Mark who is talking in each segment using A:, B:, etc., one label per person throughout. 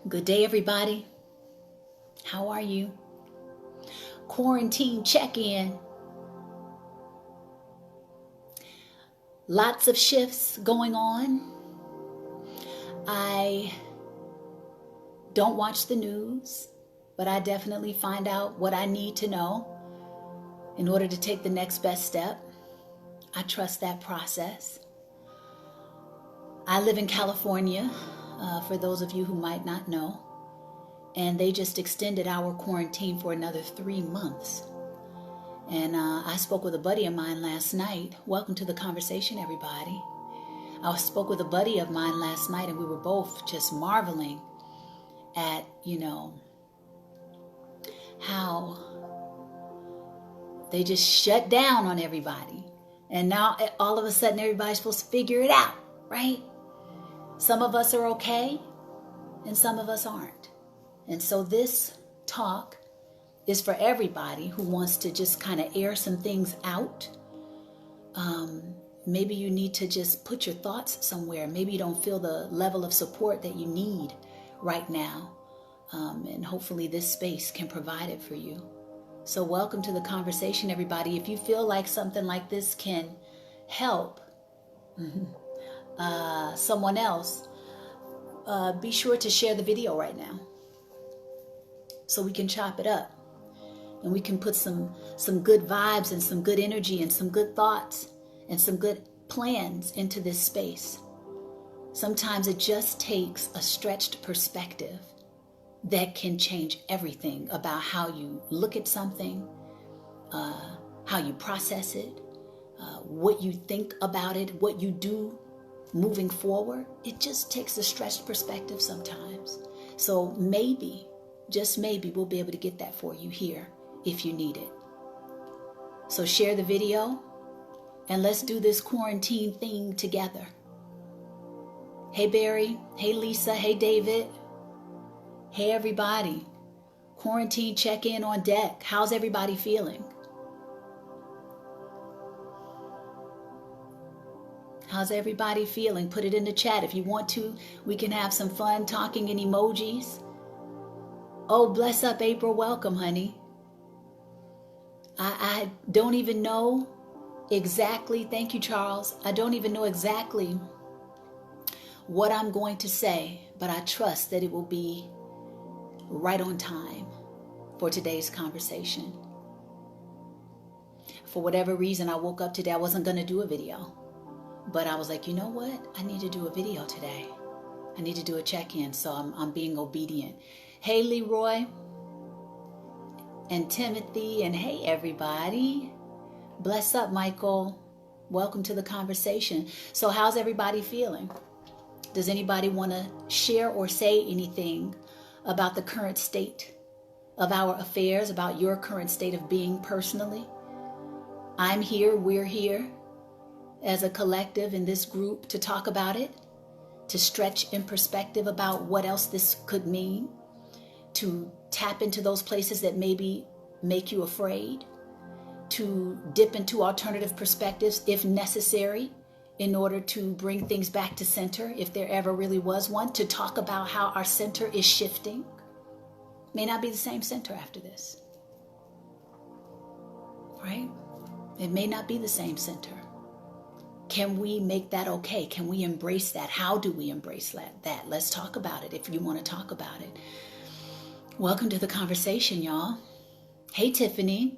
A: Good day, everybody. How are you? Quarantine check-in. Lots of shifts going on. I don't watch the news, but I definitely find out what I need to know in order to take the next best step. I trust that process. I live in California, for those of you who might not know, and they just extended our quarantine for another 3 months. And I spoke with a buddy of mine last night. Welcome to the conversation, everybody. I spoke with a buddy of mine last night, and we were both just marveling at, how they just shut down on everybody. And now all of a sudden everybody's supposed to figure it out, right? Some of us are okay, and some of us aren't. And so this talk is for everybody who wants to just kind of air some things out. Maybe you need to just put your thoughts somewhere. Maybe you don't feel the level of support that you need right now. And hopefully this space can provide it for you. So welcome to the conversation, everybody. If you feel like something like this can help someone else, be sure to share the video right now so we can chop it up and we can put some good vibes and some good energy and some good thoughts and some good plans into this space. Sometimes it just takes a stretched perspective that can change everything about how you look at something, how you process it, what you think about it, what you do moving forward. It just takes a stretched perspective sometimes. So maybe, just maybe, we'll be able to get that for you here if you need it. So share the video and let's do this quarantine thing together. Hey Barry, hey Lisa, hey David. Hey everybody, quarantine check-in on deck. How's everybody feeling? How's everybody feeling? Put it in the chat. If you want to, we can have some fun talking in emojis. Oh, bless up April. Welcome, honey. I don't even know exactly. Thank you, Charles. I don't even know exactly what I'm going to say, but I trust that it will be right on time for today's conversation. For whatever reason, I woke up today. I wasn't going to do a video, but I was like, you know what? I need to do a video today. I need to do a check-in, so I'm being obedient. Hey, Leroy and Timothy, and hey, everybody. Bless up, Michael. Welcome to the conversation. So how's everybody feeling? Does anybody want to share or say anything about the current state of our affairs, about your current state of being personally? I'm here, we're here as a collective in this group to talk about it, to stretch in perspective about what else this could mean, to tap into those places that maybe make you afraid, to dip into alternative perspectives if necessary in order to bring things back to center, if there ever really was one, to talk about how our center is shifting. May not be the same center after this, right? It may not be the same center. Can we make that okay? Can we embrace that? How do we embrace that? Let's talk about it if you want to talk about it. Welcome to the conversation, y'all. Hey, Tiffany.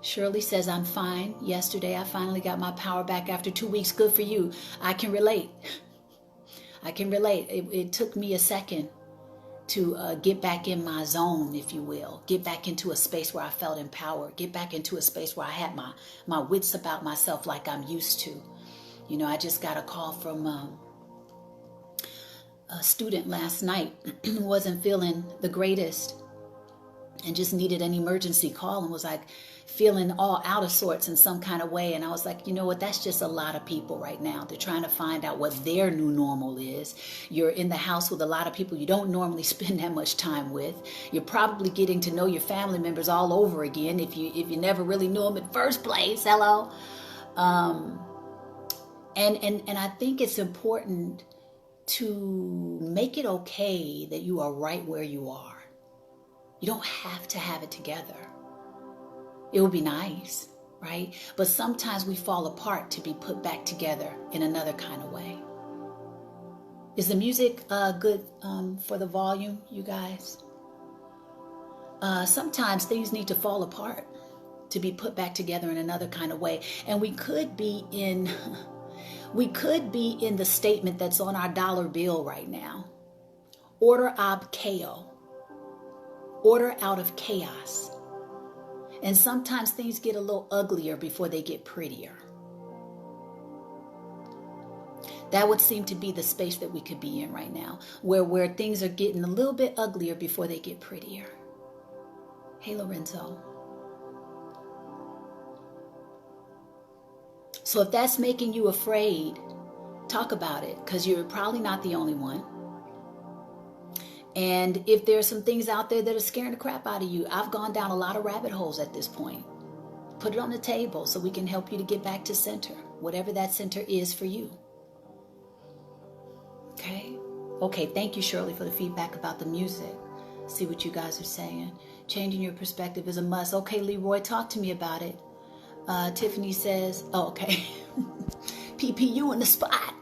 A: Shirley says, I'm fine. Yesterday, I finally got my power back after 2 weeks. Good for you. I can relate. I can relate. It took me a second to get back in my zone, if you will. Get back into a space where I felt empowered. Get back into a space where I had my wits about myself like I'm used to. I just got a call from a student last night who wasn't feeling the greatest and just needed an emergency call and was like feeling all out of sorts in some kind of way. And I was like, you know what, that's just a lot of people right now. They're trying to find out what their new normal is. You're in the house with a lot of people you don't normally spend that much time with. You're probably getting to know your family members all over again if you never really knew them in the first place. Hello. And I think it's important to make it okay that you are right where you are. You don't have to have it together. It would be nice, right? But sometimes we fall apart to be put back together in another kind of way. Is the music good for the volume, you guys? Sometimes things need to fall apart to be put back together in another kind of way. And we could be in the statement that's on our dollar bill right now. Order ab chaos. Order out of chaos. And sometimes things get a little uglier before they get prettier. That would seem to be the space that we could be in right now, where things are getting a little bit uglier before they get prettier. Hey, Lorenzo. So if that's making you afraid, talk about it, because you're probably not the only one. And if there's some things out there that are scaring the crap out of you, I've gone down a lot of rabbit holes at this point. Put it on the table so we can help you to get back to center, whatever that center is for you. Okay? Okay, thank you, Shirley, for the feedback about the music. See what you guys are saying. Changing your perspective is a must. Okay, Leroy, talk to me about it. Tiffany says, oh, okay. PPU in the spot.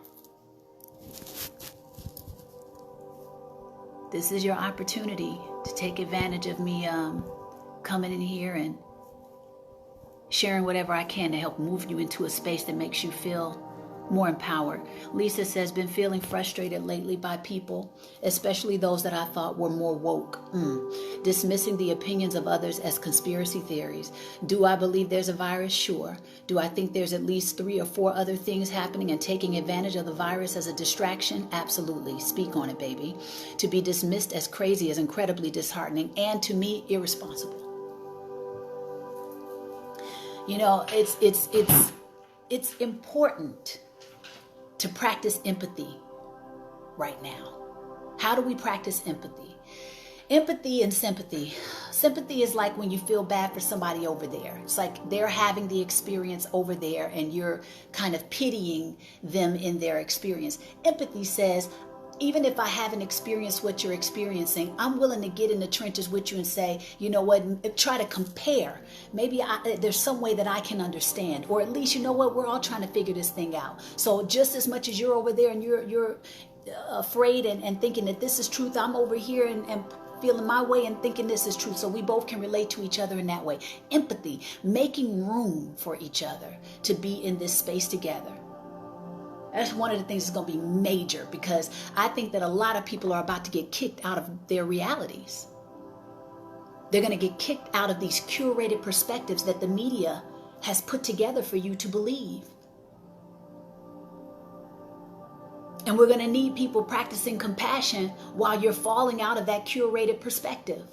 A: This is your opportunity to take advantage of me coming in here and sharing whatever I can to help move you into a space that makes you feel more empowered. Lisa says, been feeling frustrated lately by people, especially those that I thought were more woke. Dismissing the opinions of others as conspiracy theories. Do I believe there's a virus? Sure. Do I think there's at least 3 or 4 other things happening and taking advantage of the virus as a distraction? Absolutely. Speak on it, baby. To be dismissed as crazy is incredibly disheartening and, to me, irresponsible. You know, it's important to practice empathy right now. How do we practice empathy? Empathy and sympathy. Sympathy is like when you feel bad for somebody over there. It's like they're having the experience over there and you're kind of pitying them in their experience. Empathy says, even if I haven't experienced what you're experiencing, I'm willing to get in the trenches with you and say, you know what, try to compare. Maybe there's some way that I can understand, or at least, you know what, we're all trying to figure this thing out. So just as much as you're over there and you're afraid and thinking that this is truth, I'm over here and feeling my way and thinking this is truth. So we both can relate to each other in that way. Empathy, making room for each other to be in this space together. That's one of the things that's going to be major, because I think that a lot of people are about to get kicked out of their realities. They're going to get kicked out of these curated perspectives that the media has put together for you to believe. And we're going to need people practicing compassion while you're falling out of that curated perspective.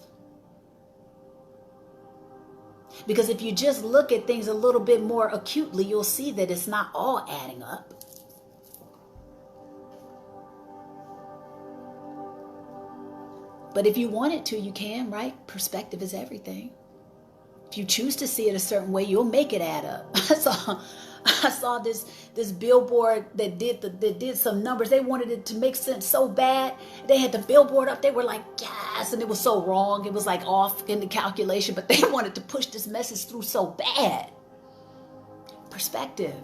A: Because if you just look at things a little bit more acutely, you'll see that it's not all adding up. But if you wanted to, you can, right? Perspective is everything. If you choose to see it a certain way, you'll make it add up. I saw this billboard that did some numbers. They wanted it to make sense so bad. They had the billboard up. They were like, yes, and it was so wrong. It was like off in the calculation, but they wanted to push this message through so bad. Perspective.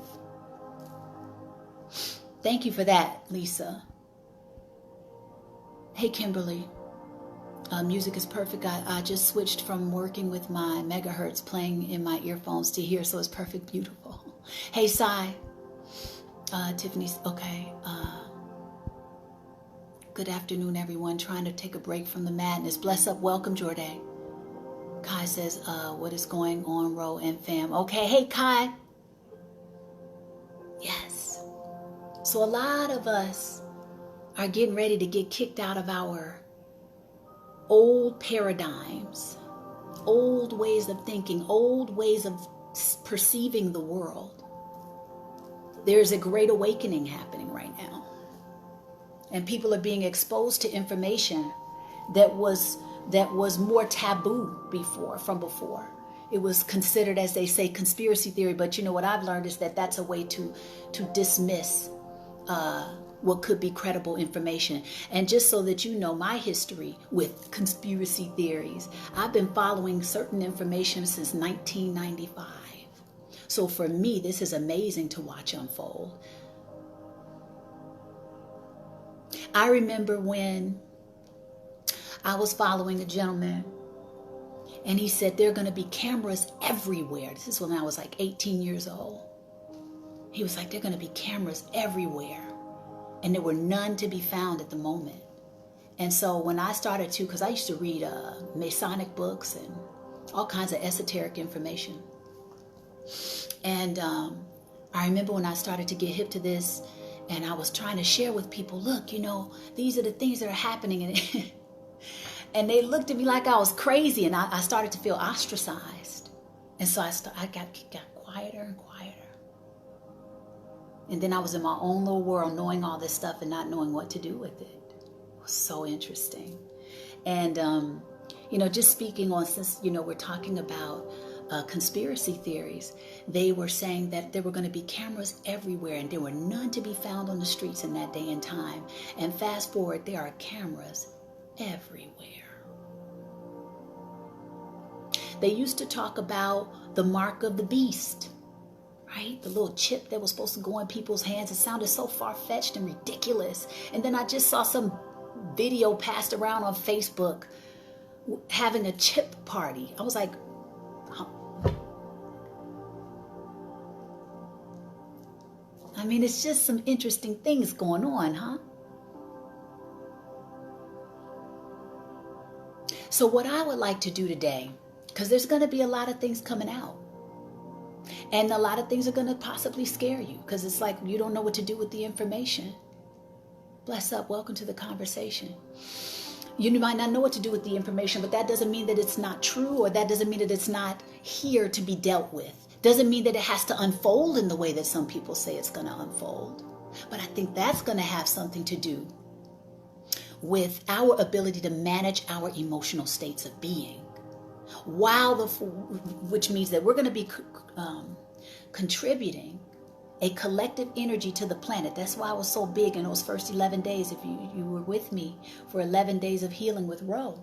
A: Thank you for that, Lisa. Hey, Kimberly. Music is perfect. I just switched from working with my megahertz playing in my earphones to here, so it's perfect, beautiful. Hey, Sai. Tiffany's, okay. Good afternoon, everyone. Trying to take a break from the madness. Bless up. Welcome, Jordan. Kai says, what is going on, Ro and fam? Okay, hey, Kai. Yes. So a lot of us are getting ready to get kicked out of our old paradigms, old ways of thinking, old ways of perceiving the world. There's a great awakening happening right now. And people are being exposed to information that was more taboo before. It was considered, as they say, conspiracy theory. But you know what I've learned is that that's a way to dismiss what could be credible information. And just so that you know my history with conspiracy theories, I've been following certain information since 1995. So for me, this is amazing to watch unfold. I remember when I was following a gentleman, and he said there are going to be cameras everywhere. This is when I was like 18 years old. He was like, there are going to be cameras everywhere. And there were none to be found at the moment. And so when I started to, because I used to read Masonic books and all kinds of esoteric information. And I remember when I started to get hip to this, and I was trying to share with people, look, you know, these are the things that are happening. And, and they looked at me like I was crazy, and I started to feel ostracized. And so I got quieter and quieter. And then I was in my own little world, knowing all this stuff and not knowing what to do with it. It was so interesting. And, you know, just speaking on, since, you know, we're talking about conspiracy theories, they were saying that there were going to be cameras everywhere, and there were none to be found on the streets in that day and time. And fast forward, there are cameras everywhere. They used to talk about the mark of the beast, right? The little chip that was supposed to go in people's hands. It sounded so far-fetched and ridiculous. And then I just saw some video passed around on Facebook having a chip party. I was like, huh. I mean, it's just some interesting things going on, huh? So what I would like to do today, because there's going to be a lot of things coming out. And a lot of things are going to possibly scare you, because it's like you don't know what to do with the information. Bless up. Welcome to the conversation. You might not know what to do with the information, but that doesn't mean that it's not true, or that doesn't mean that it's not here to be dealt with. Doesn't mean that it has to unfold in the way that some people say it's going to unfold. But I think that's going to have something to do with our ability to manage our emotional states of being. Which means that we're going to be contributing a collective energy to the planet. That's why I was so big in those first 11 days. If you were with me for 11 days of healing with Rhona,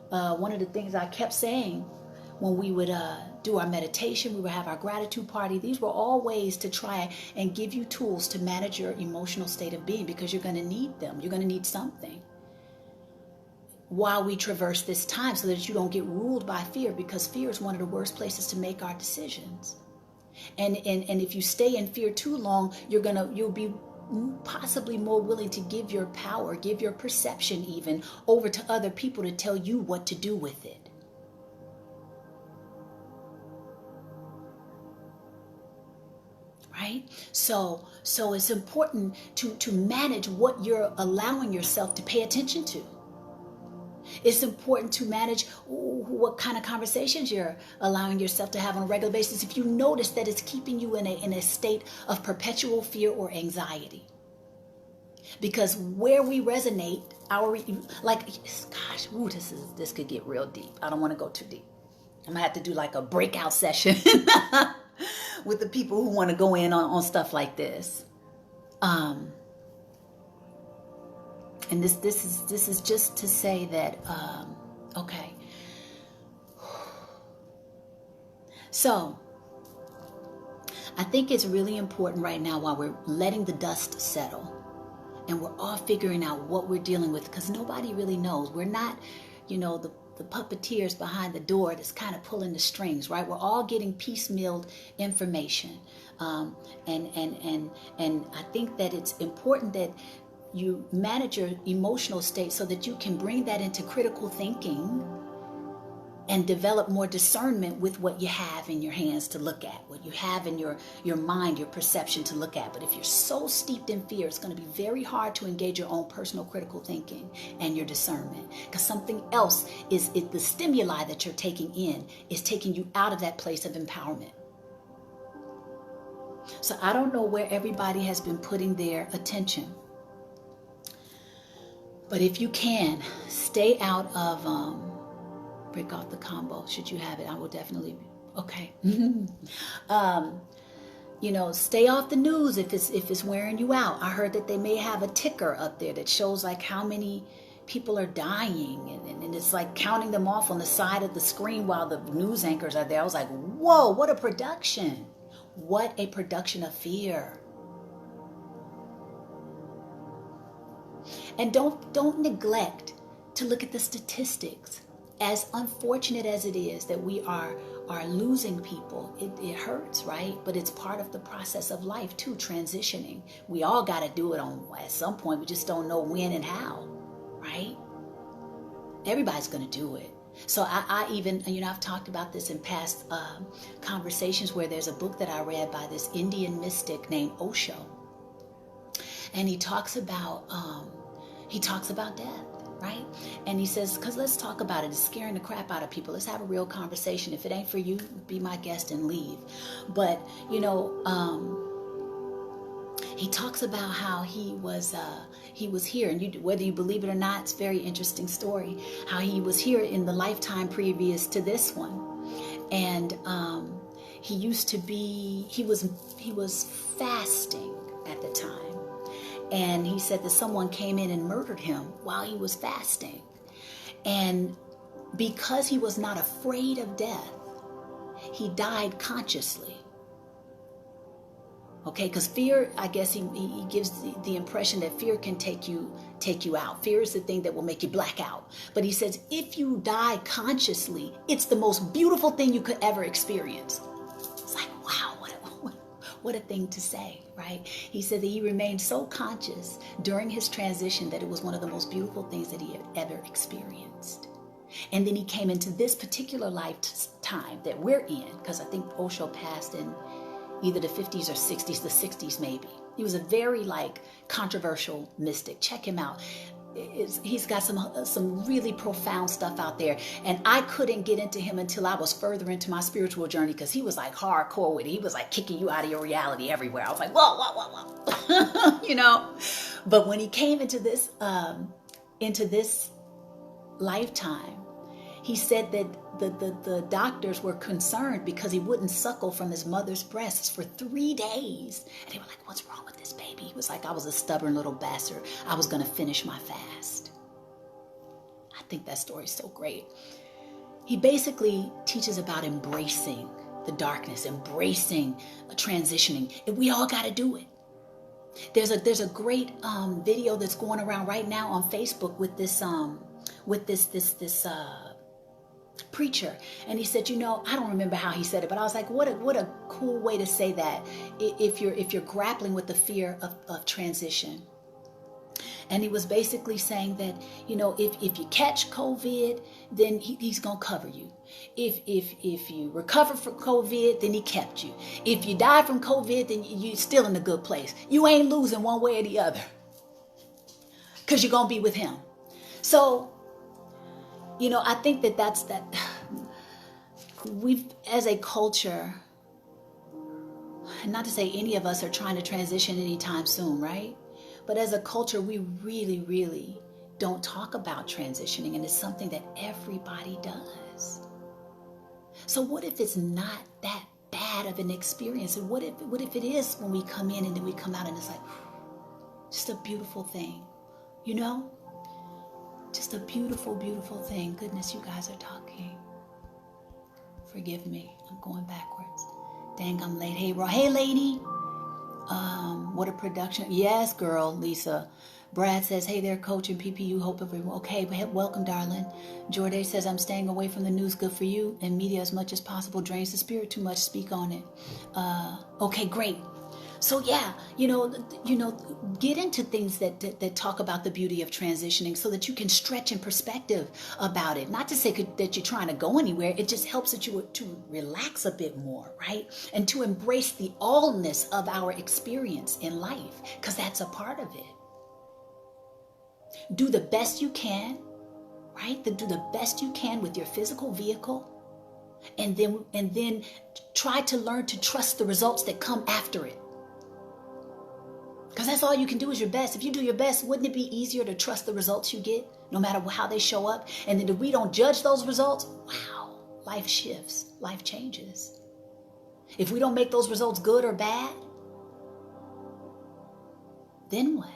A: one of the things I kept saying when we would do our meditation, we would have our gratitude party. These were all ways to try and give you tools to manage your emotional state of being, because you're going to need them. You're going to need something while we traverse this time, so that you don't get ruled by fear, because fear is one of the worst places to make our decisions. And if you stay in fear too long, you'll be possibly more willing to give your power, give your perception even over to other people to tell you what to do with it. Right? So it's important to manage what you're allowing yourself to pay attention to. It's important to manage what kind of conversations you're allowing yourself to have on a regular basis if you notice that it's keeping you in a state of perpetual fear or anxiety. Because where we resonate, this could get real deep. I don't want to go too deep. I'm going to have to do like a breakout session with the people who want to go in on stuff like this. And this is just to say that, okay. So, I think it's really important right now, while we're letting the dust settle and we're all figuring out what we're dealing with, because nobody really knows. We're not, the puppeteers behind the door that's kind of pulling the strings, right? We're all getting piecemealed information. And I think that it's important that you manage your emotional state so that you can bring that into critical thinking and develop more discernment with what you have in your hands to look at, what you have in your mind, your perception to look at. But if you're so steeped in fear, it's going to be very hard to engage your own personal critical thinking and your discernment, because something else the stimuli that you're taking in is taking you out of that place of empowerment. So I don't know where everybody has been putting their attention. But if you can, stay out of, break off the combo, should you have it. I will definitely, okay. Stay off the news if it's wearing you out. I heard that they may have a ticker up there that shows like how many people are dying, and it's like counting them off on the side of the screen while the news anchors are there. I was like, whoa, what a production. What a production of fear. And don't neglect to look at the statistics. As unfortunate as it is that we are losing people, it hurts, right? But it's part of the process of life too, transitioning. We all got to do it at some point. We just don't know when and how, right? Everybody's going to do it. So I even, I've talked about this in past conversations, where there's a book that I read by this Indian mystic named Osho. And he talks about death. Right? And he says, because let's talk about it. It's scaring the crap out of people. Let's have a real conversation. If it ain't for you, be my guest and leave. But, he talks about how he was here, and whether you believe it or not, it's a very interesting story, how he was here in the lifetime previous to this one. And he was fasting at the time. And he said that someone came in and murdered him while he was fasting. And because he was not afraid of death, he died consciously. Okay, because fear, I guess he gives the impression that fear can take you out. Fear is the thing that will make you black out. But he says, if you die consciously, it's the most beautiful thing you could ever experience. It's like, wow, what a thing to say, right? He said that he remained so conscious during his transition that it was one of the most beautiful things that he had ever experienced. And then he came into this particular lifetime that we're in, because I think Osho passed in either the 50s or 60s, the 60s maybe. He was a very controversial mystic. Check him out. He's got some really profound stuff out there. And I couldn't get into him until I was further into my spiritual journey, because he was hardcore with it. He was kicking you out of your reality everywhere. I was like, whoa. But when he came into this lifetime, he said that the doctors were concerned because he wouldn't suckle from his mother's breasts for 3 days. And they were like, what's wrong with this baby? He was like, I was a stubborn little bastard. I was going to finish my fast. I think that story's so great. He basically teaches about embracing the darkness, embracing transitioning. And we all got to do it. There's a great video that's going around right now on Facebook with this preacher, and he said, I don't remember how he said it, but I was like, what a cool way to say that if you're grappling with the fear of transition. And he was basically saying that, if you catch COVID, then he's gonna cover you. If you recover from COVID, then he kept you. If you die from COVID, then you're still in a good place. You ain't losing one way or the other, because you're gonna be with him. So I think that's we've, as a culture, not to say any of us are trying to transition anytime soon, right? But as a culture, we really, really don't talk about transitioning, and it's something that everybody does. So what if it's not that bad of an experience? And what if it is when we come in and then we come out and it's like, just a beautiful thing, Just a beautiful, beautiful thing. Goodness, you guys are talking. Forgive me. I'm going backwards. Dang, I'm late. Hey, hey, lady. What a production. Yes, girl, Lisa. Brad says, hey there, coach and PPU. Hope everyone. Okay, welcome, darling. Jordan says, I'm staying away from the news. Good for you. And media as much as possible drains the spirit too much. Speak on it. Okay, great. So yeah, get into things that talk about the beauty of transitioning, so that you can stretch in perspective about it. Not to say that you're trying to go anywhere. It just helps that you to relax a bit more, right? And to embrace the allness of our experience in life, because that's a part of it. Do the best you can, right? Do the best you can with your physical vehicle, and then try to learn to trust the results that come after it. Because that's all you can do is your best. If you do your best, wouldn't it be easier to trust the results you get, no matter how they show up? And then if we don't judge those results, wow, life shifts, life changes. If we don't make those results good or bad, then what?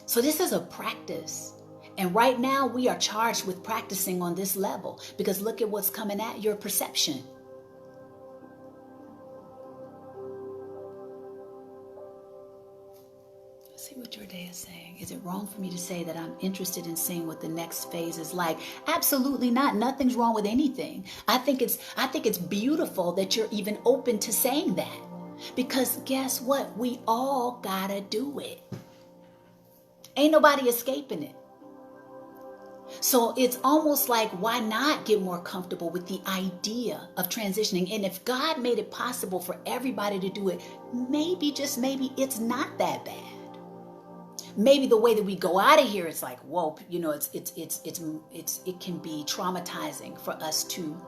A: So this is a practice. And right now we are charged with practicing on this level, because look at what's coming at your perception. Let's see what your day is saying. Is it wrong for me to say that I'm interested in seeing what the next phase is like? Absolutely not. Nothing's wrong with anything. I think it's beautiful that you're even open to saying that. Because guess what? We all gotta do it. Ain't nobody escaping it. So it's almost like, why not get more comfortable with the idea of transitioning? And if God made it possible for everybody to do it, maybe, just maybe, it's not that bad. Maybe the way that we go out of here is like, whoa, you know, it can be traumatizing for us to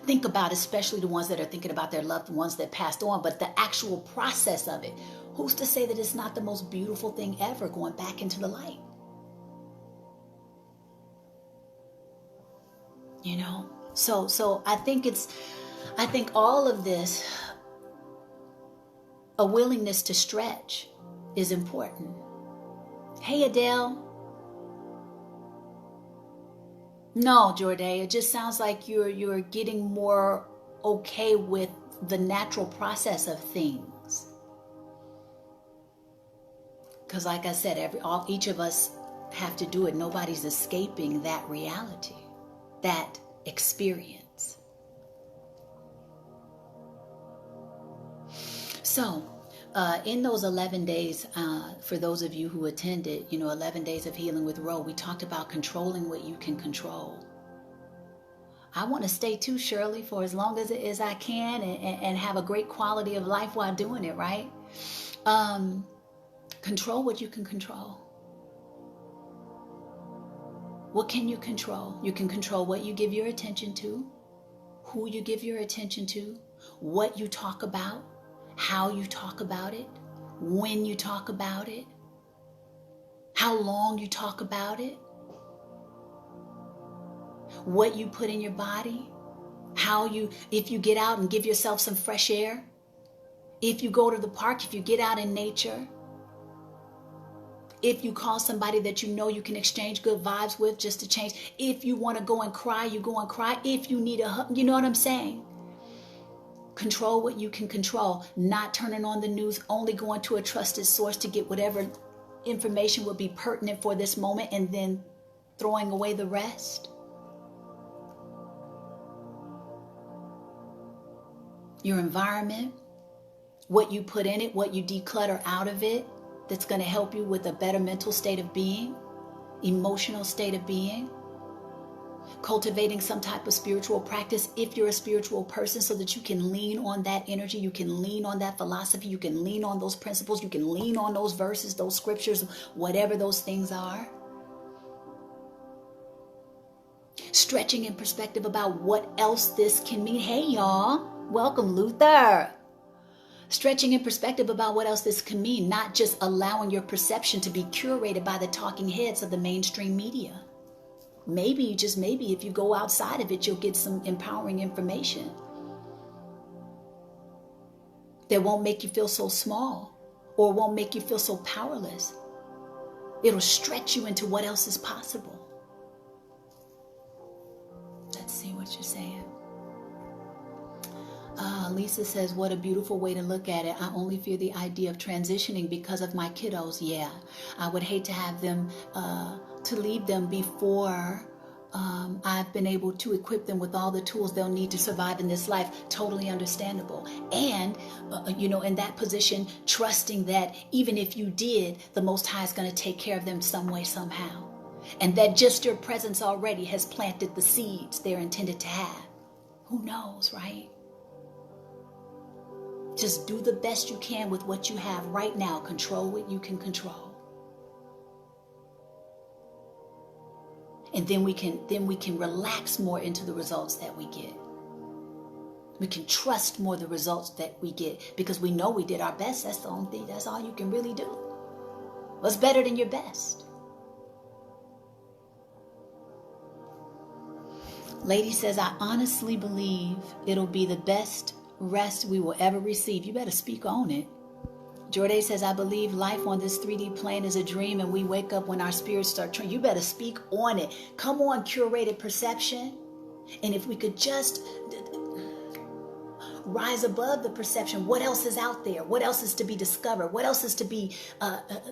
A: think about, especially the ones that are thinking about their loved ones that passed on. But the actual process of it, who's to say that it's not the most beautiful thing ever, going back into the light? You know, so I think all of this, a willingness to stretch, is important. Hey, Adele. No, Jorday, it just sounds like you're getting more okay with the natural process of things. Because like I said, each of us have to do it. Nobody's escaping that reality, that experience. So, in those 11 days, for those of you who attended, 11 days of healing with Ro, we talked about controlling what you can control. I want to stay too, Shirley, for as long as I can, and have a great quality of life while doing it, right? Control what you can control. What can you control? You can control what you give your attention to, who you give your attention to, what you talk about, how you talk about it, when you talk about it, how long you talk about it, what you put in your body, if you get out and give yourself some fresh air, if you go to the park, if you get out in nature, if you call somebody that you know you can exchange good vibes with just to change, if you want to go and cry, you go and cry, if you need a hug, you know what I'm saying? Control what you can control, not turning on the news, only going to a trusted source to get whatever information would be pertinent for this moment, and then throwing away the rest. Your environment, what you put in it, what you declutter out of it, that's going to help you with a better mental state of being, emotional state of being. Cultivating some type of spiritual practice if you're a spiritual person, so that you can lean on that energy, you can lean on that philosophy, you can lean on those principles, you can lean on those verses, those scriptures, whatever those things are. Stretching in perspective about what else this can mean. Hey y'all, welcome Luther. Stretching in perspective about what else this can mean, not just allowing your perception to be curated by the talking heads of the mainstream media. Maybe, just maybe, if you go outside of it, you'll get some empowering information that won't make you feel so small, or won't make you feel so powerless. It'll stretch you into what else is possible. Let's see what you're saying. Lisa says, what a beautiful way to look at it. I only fear the idea of transitioning because of my kiddos. Yeah, I would hate to have them, to leave them before I've been able to equip them with all the tools they'll need to survive in this life. Totally understandable. And, in that position, trusting that even if you did, the Most High is going to take care of them some way, somehow. And that just your presence already has planted the seeds they're intended to have. Who knows, right? Just do the best you can with what you have right now. Control what you can control. And then we can relax more into the results that we get. We can trust more the results that we get, because we know we did our best. That's the only thing. That's all you can really do. What's better than your best? Lady says, I honestly believe it'll be the best rest we will ever receive. You better speak on it. Jorday says, I believe life on this 3D plane is a dream and we wake up when our spirits start turning. You better speak on it. Come on, curated perception. And if we could just rise above the perception, what else is out there? What else is to be discovered? What else is to be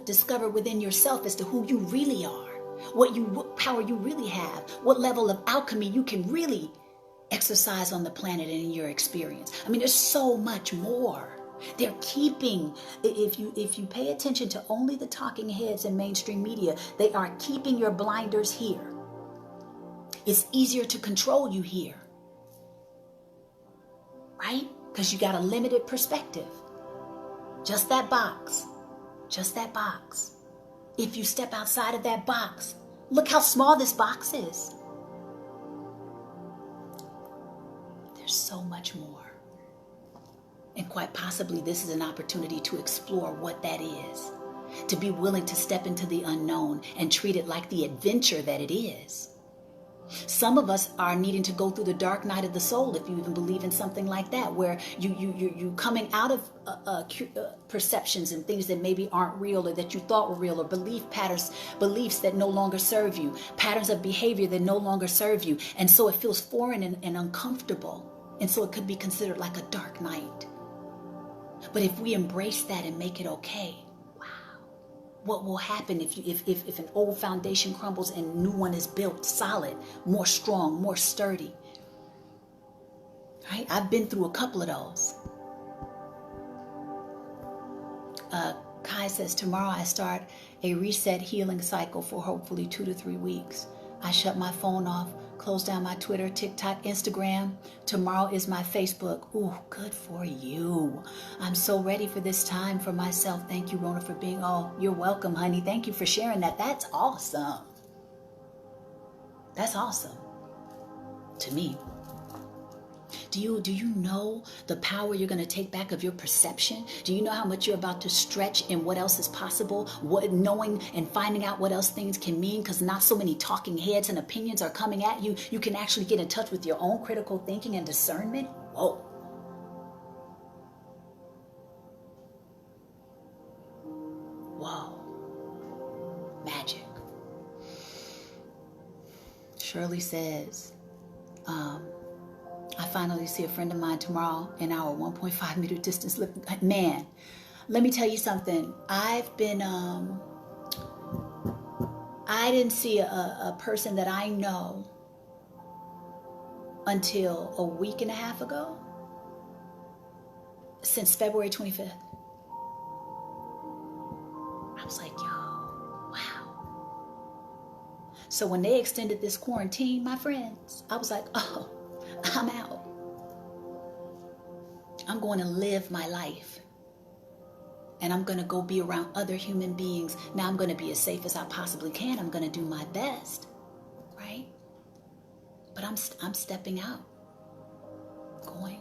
A: discovered within yourself as to who you really are? What power you really have? What level of alchemy you can really exercise on the planet and in your experience? I mean, there's so much more. They're keeping, if you pay attention to only the talking heads in mainstream media, they are keeping your blinders here. It's easier to control you here, right? Because you got a limited perspective. Just that box. Just that box. If you step outside of that box, look how small this box is. There's so much more. And quite possibly this is an opportunity to explore what that is. To be willing to step into the unknown and treat it like the adventure that it is. Some of us are needing to go through the dark night of the soul, if you even believe in something like that, where you coming out of perceptions and things that maybe aren't real or that you thought were real, or beliefs that no longer serve you, patterns of behavior that no longer serve you. And so it feels foreign and uncomfortable. And so it could be considered like a dark night. But if we embrace that and make it okay, what will happen if an old foundation crumbles and a new one is built solid, more strong, more sturdy? Right? I've been through a couple of those. Kai says, tomorrow I start a reset healing cycle for hopefully 2 to 3 weeks. I shut my phone off, close down my Twitter, TikTok, Instagram. Tomorrow is my Facebook. Ooh, good for you. I'm so ready for this time for myself. Thank you, Rhona, for being, you're welcome, honey. Thank you for sharing that. That's awesome. That's awesome to me. Do you know the power you're going to take back of your perception? Do you know how much you're about to stretch and what else is possible? Knowing and finding out what else things can mean, because not so many talking heads and opinions are coming at you. You can actually get in touch with your own critical thinking and discernment. Whoa. Whoa. Magic. Shirley says, I finally see a friend of mine tomorrow in our 1.5 meter distance. Man, let me tell you something. I've been, I didn't see a person that I know until a week and a half ago, since February 25th. I was like, yo, wow. So when they extended this quarantine, my friends, I was like, oh, I'm out. I'm going to live my life. And I'm going to go be around other human beings. Now I'm going to be as safe as I possibly can. I'm going to do my best. Right? But I'm stepping out. Going.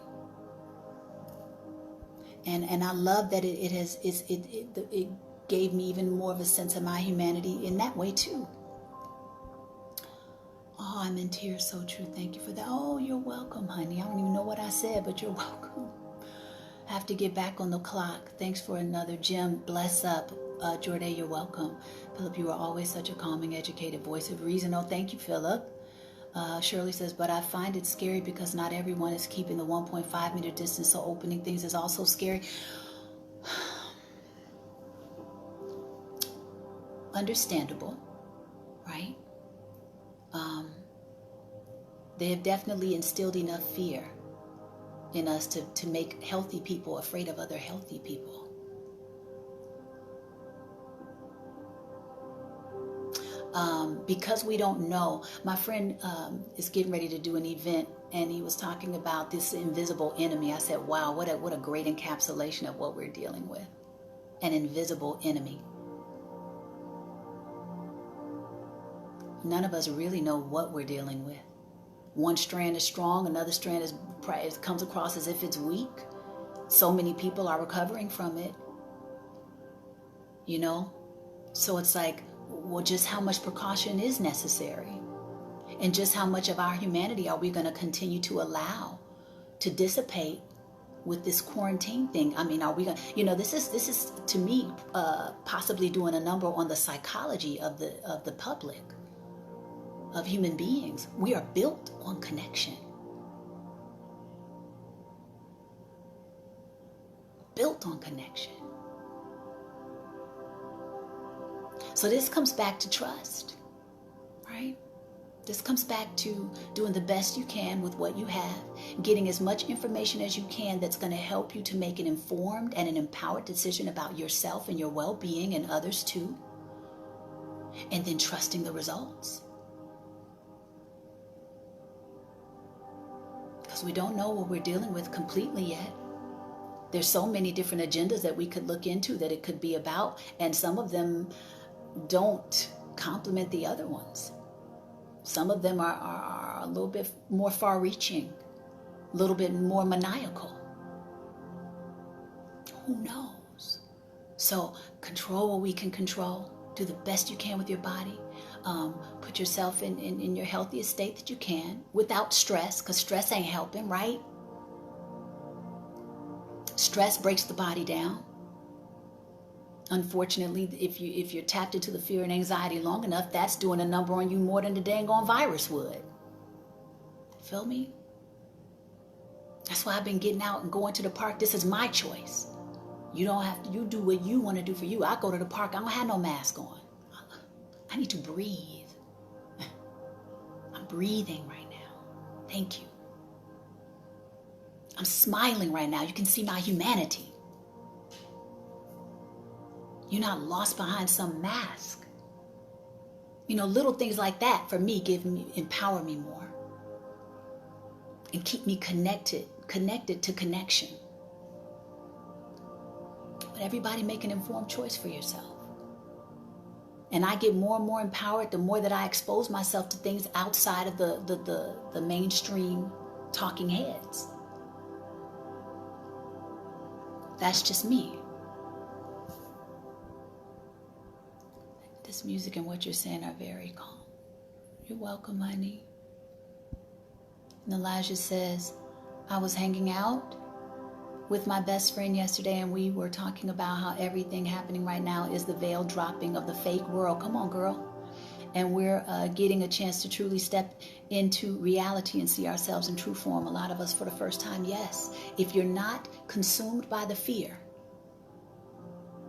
A: And I love that it gave me even more of a sense of my humanity in that way too. Oh, I'm in tears. So true. Thank you for that. Oh, you're welcome, honey. I don't even know what I said, but you're welcome. Have to get back on the clock. Thanks for another gem. Bless up. Jorday, you're welcome. Philip, you are always such a calming, educated voice of reason. Oh, thank you, Philip. Shirley says, but I find it scary because not everyone is keeping the 1.5 meter distance, so opening things is also scary. Understandable, right? They have definitely instilled enough fear in us to make healthy people afraid of other healthy people. Because we don't know. My friend is getting ready to do an event, and he was talking about this invisible enemy. I said, wow, what a great encapsulation of what we're dealing with. An invisible enemy. None of us really know what we're dealing with. One strand is strong, another strand comes across as if it's weak. So many people are recovering from it. You know? So it's like, well, just how much precaution is necessary? And just how much of our humanity are we going to continue to allow to dissipate with this quarantine thing? I mean, are we going to, this is to me, possibly doing a number on the psychology of the public, of human beings. We are built on connection. Built on connection. So this comes back to trust, right? This comes back to doing the best you can with what you have, getting as much information as you can that's going to help you to make an informed and an empowered decision about yourself and your well-being and others too, and then trusting the results. Because we don't know what we're dealing with completely yet. There's so many different agendas that we could look into that it could be about, and some of them don't complement the other ones. Some of them are a little bit more far-reaching, a little bit more maniacal. Who knows? So control what we can control. Do the best you can with your body. Put yourself in your healthiest state that you can without stress, because stress ain't helping, right? Stress breaks the body down. Unfortunately, if you're tapped into the fear and anxiety long enough, that's doing a number on you more than the dang on virus would. Feel me? That's why I've been getting out and going to the park. This is my choice. You don't have to, you do what you want to do for you. I go to the park, I don't have no mask on. I need to breathe. I'm breathing right now. Thank you. I'm smiling right now. You can see my humanity. You're not lost behind some mask. Little things like that for me empower me more and keep me connected to connection. But everybody make an informed choice for yourself. And I get more and more empowered the more that I expose myself to things outside of the mainstream talking heads. That's just me. This music and what you're saying are very calm. You're welcome, honey. And Elijah says, I was hanging out with my best friend yesterday, and we were talking about how everything happening right now is the veil dropping of the fake world. Come on, girl. And we're getting a chance to truly step into reality and see ourselves in true form. A lot of us for the first time, yes. If you're not consumed by the fear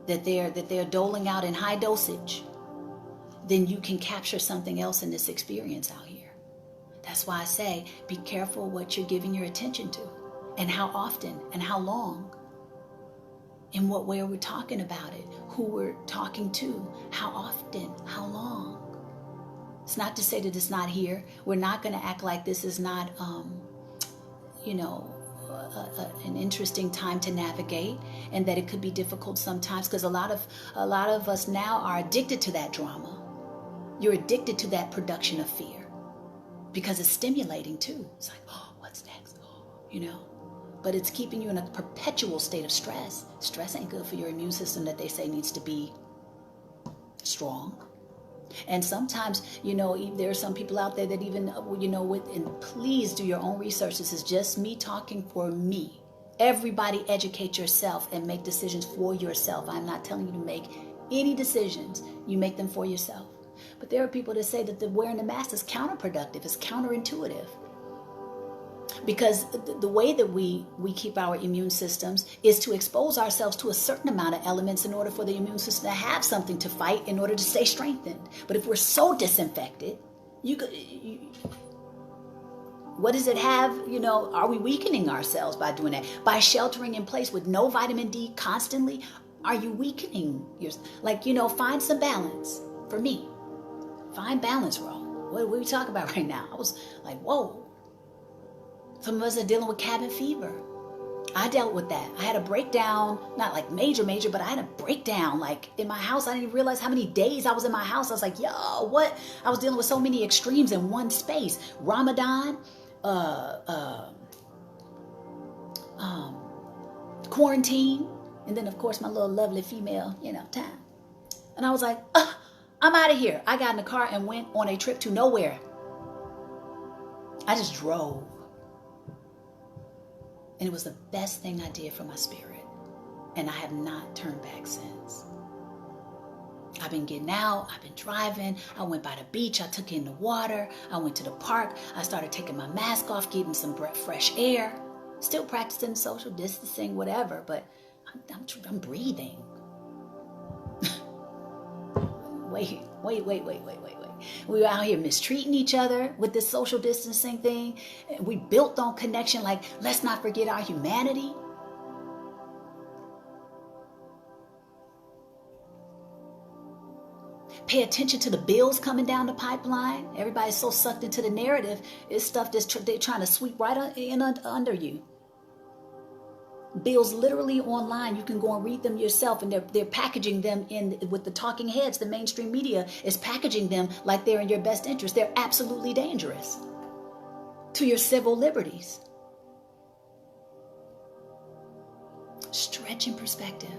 A: that they're doling out in high dosage, then you can capture something else in this experience out here. That's why I say, be careful what you're giving your attention to, and how often, and how long. In what way are we talking about it? Who we're talking to? How often? How long? It's not to say that it's not here. We're not going to act like this is not, an interesting time to navigate, and that it could be difficult sometimes, because a lot of us now are addicted to that drama. You're addicted to that production of fear because it's stimulating too. It's like, oh, what's next? But it's keeping you in a perpetual state of stress. Stress ain't good for your immune system that they say needs to be strong. And sometimes, there are some people out there that even, and please do your own research. This is just me talking for me. Everybody educate yourself and make decisions for yourself. I'm not telling you to make any decisions. You make them for yourself. But there are people that say that wearing the mask is counterproductive. It's counterintuitive. Because the way that we keep our immune systems is to expose ourselves to a certain amount of elements in order for the immune system to have something to fight in order to stay strengthened. But if we're so disinfected, what does it have? Are we weakening ourselves by doing that? By sheltering in place with no vitamin D constantly? Are you weakening yourself? Find some balance. For me, find balance, bro. What are we talking about right now? I was like, whoa. Some of us are dealing with cabin fever. I dealt with that. I had a breakdown, not like major, but I had a breakdown in my house. I didn't even realize how many days I was in my house. I was like, yo, what? I was dealing with so many extremes in one space. Ramadan, quarantine, and then of course my little lovely female, time. And I was like, I'm out of here. I got in the car and went on a trip to nowhere. I just drove. And it was the best thing I did for my spirit. And I have not turned back since. I've been getting out. I've been driving. I went by the beach. I took in the water. I went to the park. I started taking my mask off, getting some fresh air. Still practicing social distancing, whatever. But I'm breathing. Wait. We were out here mistreating each other with this social distancing thing. We built on connection, like, let's not forget our humanity. Pay attention to the bills coming down the pipeline. Everybody's so sucked into the narrative. It's stuff that's they're trying to sweep right in under you. Bills literally online. You can go and read them yourself, and they're packaging them in with the talking heads. The mainstream media is packaging them like they're in your best interest. They're absolutely dangerous to your civil liberties. Stretch in perspective.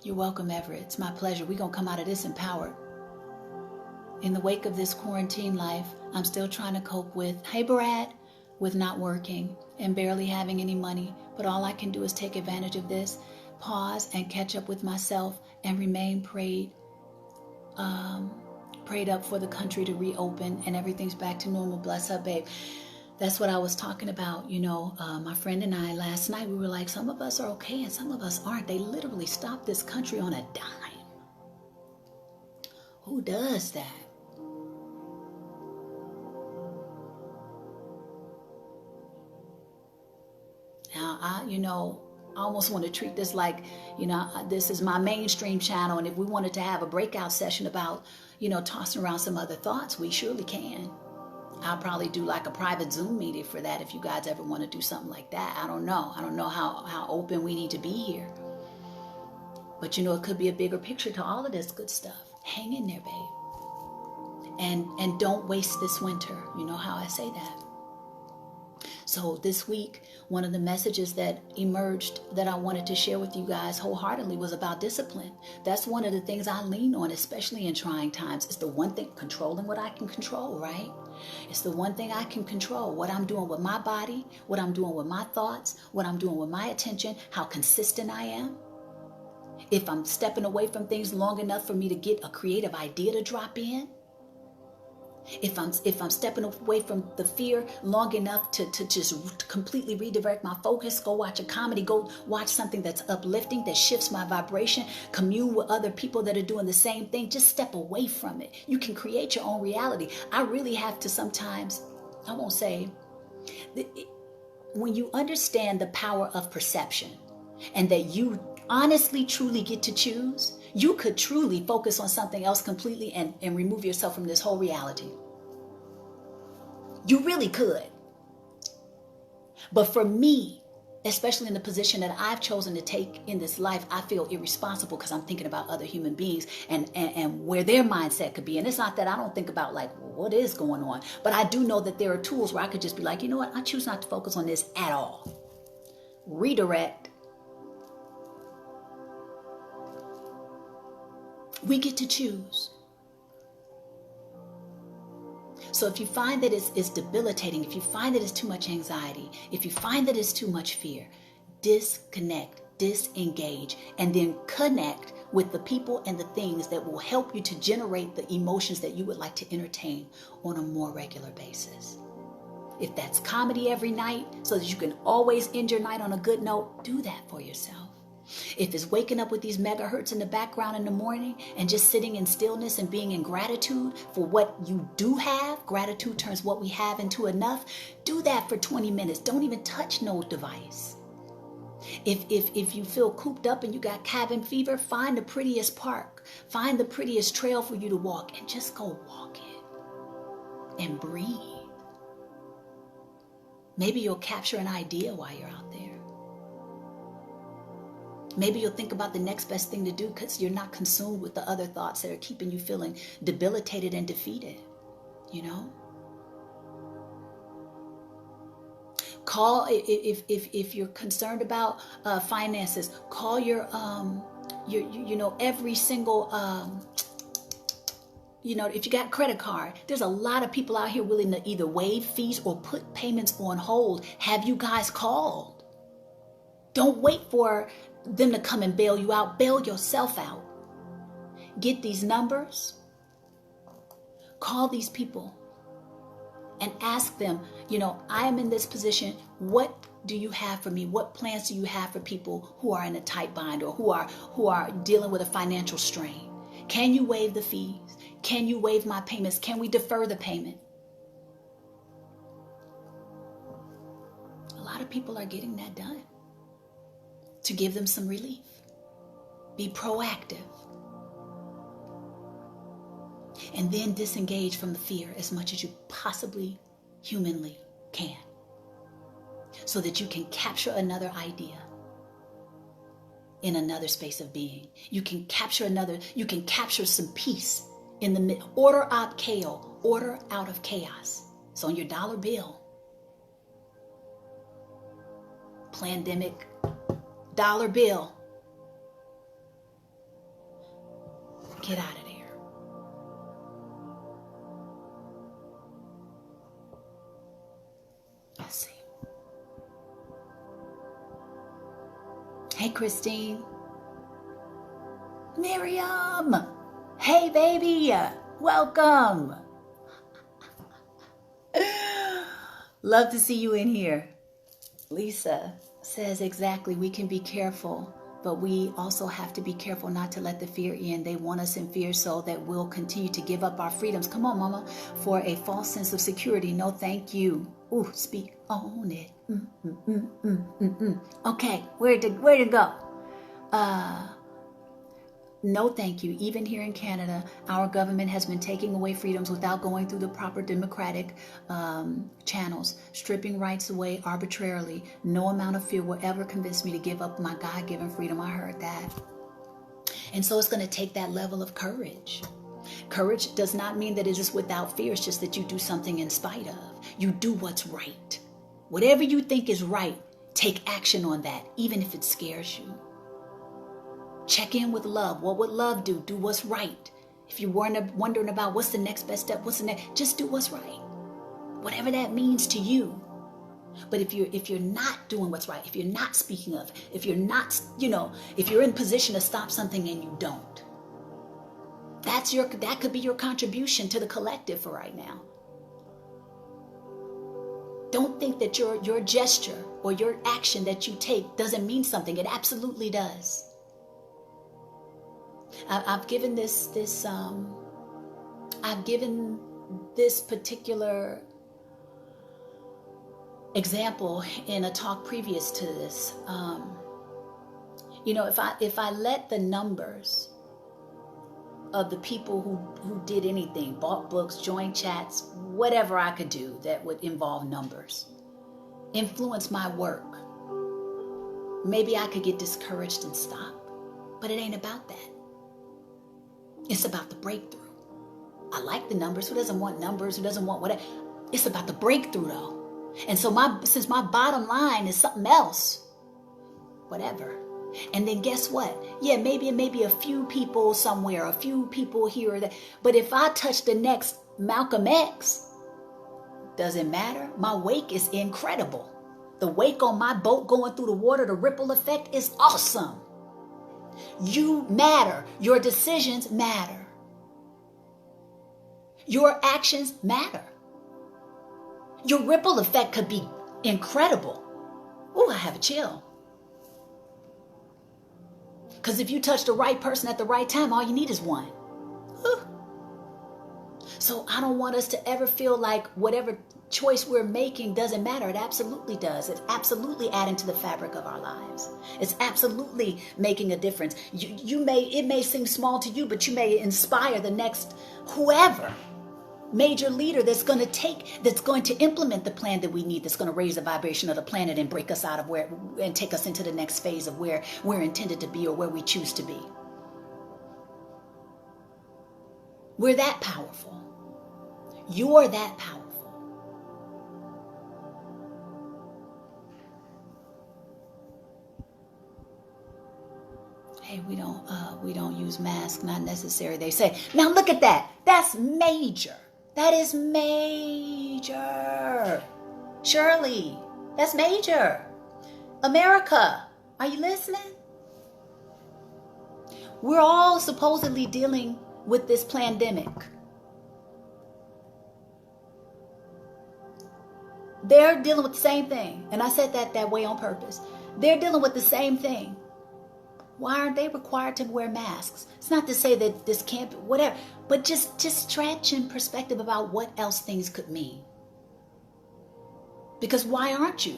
A: You're welcome, Everett. It's my pleasure. We're going to come out of this empowered. In the wake of this quarantine life, I'm still trying to cope with, hey, Brad, with not working and barely having any money. But all I can do is take advantage of this, pause and catch up with myself, and remain prayed up for the country to reopen and everything's back to normal. Bless up, babe. That's what I was talking about. You know, my friend and I last night, we were like, some of us are okay and some of us aren't. They literally stopped this country on a dime. Who does that? Now, I almost want to treat this like, this is my mainstream channel. And if we wanted to have a breakout session about, tossing around some other thoughts, we surely can. I'll probably do like a private Zoom meeting for that if you guys ever want to do something like that. I don't know. I don't know how open we need to be here. But, it could be a bigger picture to all of this good stuff. Hang in there, babe. And don't waste this winter. You know how I say that. So this week, one of the messages that emerged that I wanted to share with you guys wholeheartedly was about discipline. That's one of the things I lean on, especially in trying times. It's the one thing, controlling what I can control, right? It's the one thing I can control, what I'm doing with my body, what I'm doing with my thoughts, what I'm doing with my attention, how consistent I am. If I'm stepping away from things long enough for me to get a creative idea to drop in. If I'm stepping away from the fear long enough to just completely redirect my focus, go watch a comedy, go watch something that's uplifting, that shifts my vibration, commune with other people that are doing the same thing, just step away from it. You can create your own reality. I really have to sometimes, I won't say, when you understand the power of perception and that you honestly, truly get to choose, you could truly focus on something else completely and remove yourself from this whole reality. You really could. But for me, especially in the position that I've chosen to take in this life, I feel irresponsible because I'm thinking about other human beings and where their mindset could be. And it's not that I don't think about like, what is going on? But I do know that there are tools where I could just be like, you know what? I choose not to focus on this at all. Redirect. We get to choose. So if you find that it's debilitating, if you find that it's too much anxiety, if you find that it's too much fear, disconnect, disengage, and then connect with the people and the things that will help you to generate the emotions that you would like to entertain on a more regular basis. If that's comedy every night so that you can always end your night on a good note, do that for yourself. If it's waking up with these megahertz in the background in the morning and just sitting in stillness and being in gratitude for what you do have, gratitude turns what we have into enough, do that for 20 minutes. Don't even touch no device. If you feel cooped up and you got cabin fever, find the prettiest park, find the prettiest trail for you to walk and just go walk it and breathe. Maybe you'll capture an idea while you're out there. Maybe you'll think about the next best thing to do because you're not consumed with the other thoughts that are keeping you feeling debilitated and defeated, Call, if you're concerned about finances, call your every single, if you got a credit card, there's a lot of people out here willing to either waive fees or put payments on hold. Have you guys called? Don't wait for them to come and bail you out. Bail yourself out. Get these numbers. Call these people and ask them, I am in this position. What do you have for me? What plans do you have for people who are in a tight bind or who are dealing with a financial strain? Can you waive the fees? Can you waive my payments? Can we defer the payment? A lot of people are getting that done to give them some relief. Be proactive. And then disengage from the fear as much as you possibly humanly can, so that you can capture another idea in another space of being. You can capture some peace in the mid. Order out of chaos. It's on your dollar bill. Pandemic dollar bill. Get out of there. Let's see. Hey, Christine. Miriam. Hey, baby. Welcome. Love to see you in here. Lisa says exactly. We can be careful, but we also have to be careful not to let the fear in. They want us in fear so that we'll continue to give up our freedoms. Come on, mama. For a false sense of security. No, thank you. Ooh, speak on it. Okay, where to go? No, thank you. Even here in Canada, our government has been taking away freedoms without going through the proper democratic channels, stripping rights away arbitrarily. No amount of fear will ever convince me to give up my God-given freedom. I heard that. And so it's going to take that level of courage. Courage does not mean that it is without fear. It's just that you do something in spite of. You do what's right. Whatever you think is right, take action on that, even if it scares you. Check in with love. What would love do? Do what's right. If you're wondering about what's the next best step, just do what's right. Whatever that means to you. But if you're not doing what's right, if you're not speaking of, if you're not, if you're in position to stop something and you don't, that could be your contribution to the collective for right now. Don't think that your gesture or your action that you take doesn't mean something. It absolutely does. I've given this particular example in a talk previous to this. If I let the numbers of the people who did anything, bought books, joined chats, whatever I could do that would involve numbers, influence my work, maybe I could get discouraged and stop. But it ain't about that. It's about the breakthrough. I like the numbers. Who doesn't want numbers? Who doesn't want whatever? It's about the breakthrough, though. And so since my bottom line is something else, whatever. And then guess what? Yeah, maybe it may be a few people somewhere, a few people here or there. But if I touch the next Malcolm X, doesn't matter. My wake is incredible. The wake on my boat going through the water, the ripple effect is awesome. You matter. Your decisions matter. Your actions matter. Your ripple effect could be incredible. Ooh, I have a chill. Because if you touch the right person at the right time, all you need is one. Whew. So I don't want us to ever feel like whatever choice we're making doesn't matter. It absolutely does. It's absolutely adding to the fabric of our lives. It's absolutely making a difference. It may seem small to you, but you may inspire the next whoever major leader that's going to implement the plan that we need, that's going to raise the vibration of the planet and break us out of where and take us into the next phase of where we're intended to be or where we choose to be. We're that powerful. You're that powerful. Hey, we don't use masks, not necessary. They say, now look at that. That's major. That is major. Shirley, that's major. America, are you listening? We're all supposedly dealing with this pandemic. They're dealing with the same thing. And I said that way on purpose. They're dealing with the same thing. Why aren't they required to wear masks? It's not to say that this can't be, whatever, but just stretch in perspective about what else things could mean. Because why aren't you?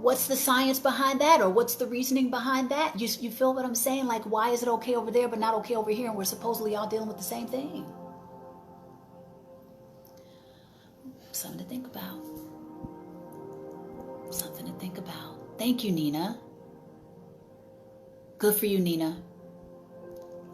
A: What's the science behind that? Or what's the reasoning behind that? You feel what I'm saying? Like, why is it okay over there but not okay over here? And we're supposedly all dealing with the same thing. Something to think about. Something to think about. Thank you, Nina. Good for you, Nina.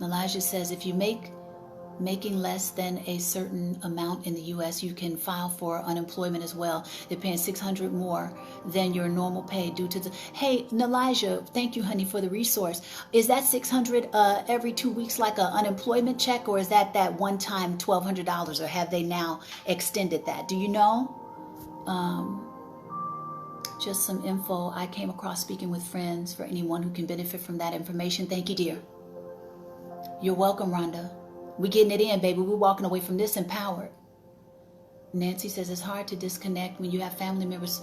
A: Elijah says, if you making less than a certain amount in the U.S., you can file for unemployment as well. They're paying $600 more than your normal pay due to the... Hey, Elijah, thank you, honey, for the resource. Is that $600 every 2 weeks like an unemployment check, or is that one-time $1,200, or have they now extended that? Do you know? Just some info I came across speaking with friends for anyone who can benefit from that information. Thank you, dear. You're welcome, Rhonda. We're getting it in, baby. We're walking away from this empowered. Nancy says it's hard to disconnect when you have family members